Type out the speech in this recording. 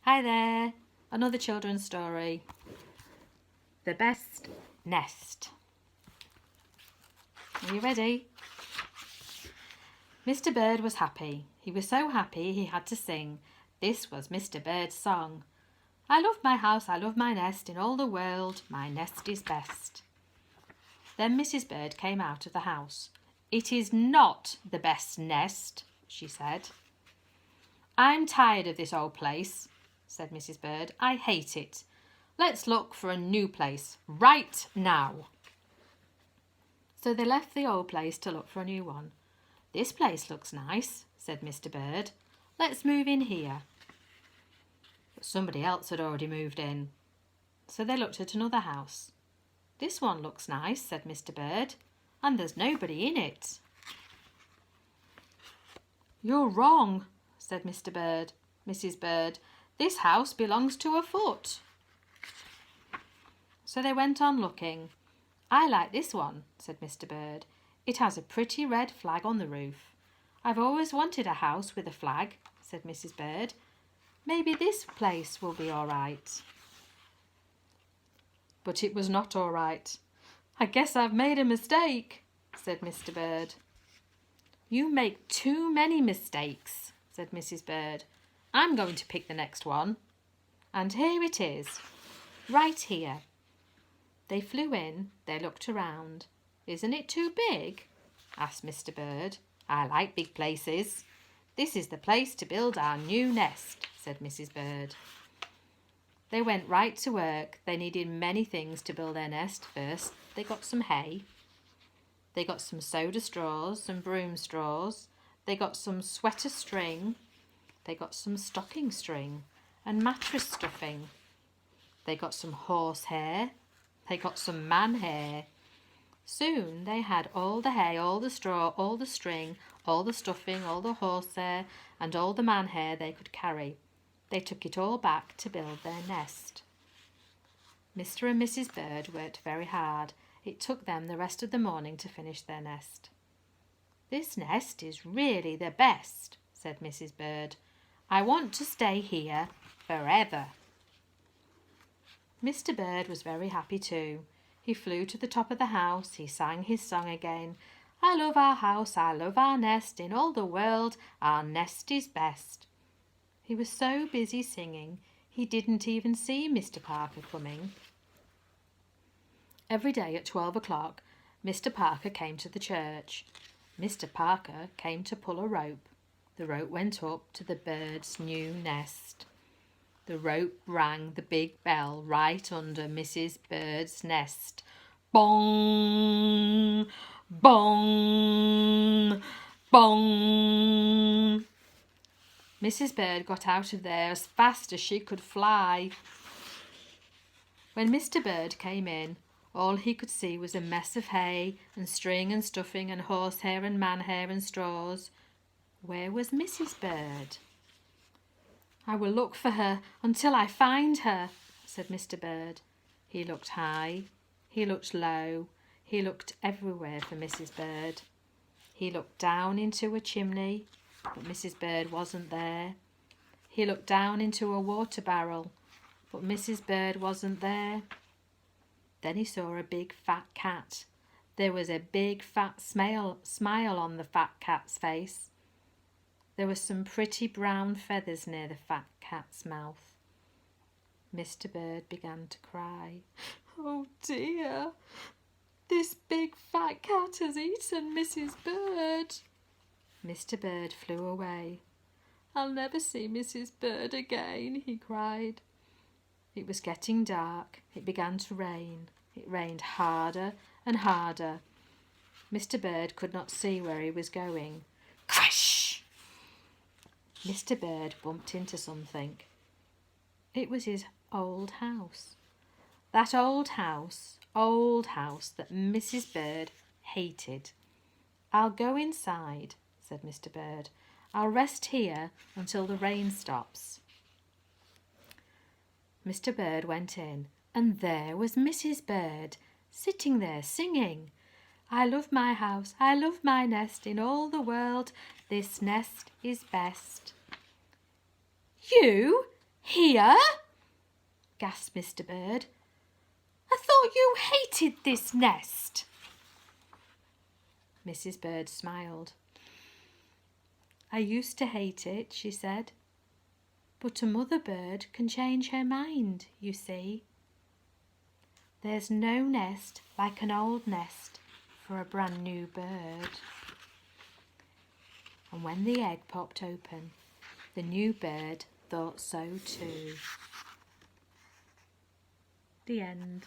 Hi there, another children's story. The Best Nest. Are you ready? Mr. Bird was happy. He was so happy he had to sing. This was Mr. Bird's song. I love my house, I love my nest, in all the world my nest is best. Then Mrs. Bird came out of the house. It is not the best nest, she said. I'm tired of this old place, said Mrs. Bird. I hate it. Let's look for a new place right now. So they left the old place to look for a new one. This place looks nice, said Mr. Bird. Let's move in here. But somebody else had already moved in. So they looked at another house. This one looks nice, said Mr. Bird, and there's nobody in it. You're wrong, said Mr. Bird. Mrs. Bird, this house belongs to a foot. So they went on looking. I like this one, said Mr. Bird. It has a pretty red flag on the roof. I've always wanted a house with a flag, said Mrs. Bird. Maybe this place will be all right. But it was not all right. I guess I've made a mistake, said Mr. Bird. You make too many mistakes, said Mrs. Bird. I'm going to pick the next one. And here it is, right here. They flew in, they looked around. Isn't it too big? Asked Mr. Bird. I like big places. This is the place to build our new nest, said Mrs. Bird. They went right to work. They needed many things to build their nest. First, they got some hay. They got some soda straws, some broom straws. They got some sweater string. They got some stocking string and mattress stuffing. They got some horse hair. They got some man hair. Soon they had all the hay, all the straw, all the string, all the stuffing, all the horse hair, and all the man hair they could carry. They took it all back to build their nest. Mr. and Mrs. Bird worked very hard. It took them the rest of the morning to finish their nest. This nest is really the best, said Mrs. Bird. I want to stay here forever. Mr. Bird was very happy too. He flew to the top of the house. He sang his song again. I love our house, I love our nest, in all the world our nest is best. He was so busy singing, he didn't even see Mr. Parker coming. Every day at 12 o'clock, Mr. Parker came to the church. Mr. Parker came to pull a rope. The rope went up to the bird's new nest. The rope rang the big bell right under Mrs. Bird's nest. Bong! Bong! Bong! Mrs. Bird got out of there as fast as she could fly. When Mr. Bird came in, all he could see was a mess of hay and string and stuffing and horsehair and man hair and straws. Where was Mrs. Bird? I will look for her until I find her, said Mr. Bird. He looked high, he looked low, he looked everywhere for Mrs. Bird. He looked down into a chimney, but Mrs. Bird wasn't there. He looked down into a water barrel, but Mrs. Bird wasn't there. Then he saw a big fat cat. There was a big fat smile on the fat cat's face. There were some pretty brown feathers near the fat cat's mouth. Mr. Bird began to cry. Oh dear, this big fat cat has eaten Mrs. Bird. Mr. Bird flew away. I'll never see Mrs. Bird again, he cried. It was getting dark. It began to rain. It rained harder and harder. Mr. Bird could not see where he was going. Crash! Mr. Bird bumped into something. It was his old house. That old house that Mrs. Bird hated. I'll go inside, said Mr. Bird. I'll rest here until the rain stops. Mr. Bird went in, and there was Mrs. Bird, sitting there singing. I love my house, I love my nest, in all the world this nest is best. You Here? Gasped Mr. Bird. I thought you hated this nest. Mrs. Bird smiled. I used to hate it, she said. But a mother bird can change her mind, you see. There's no nest like an old nest for a brand new bird. And when the egg popped open, the new bird thought so too. The end.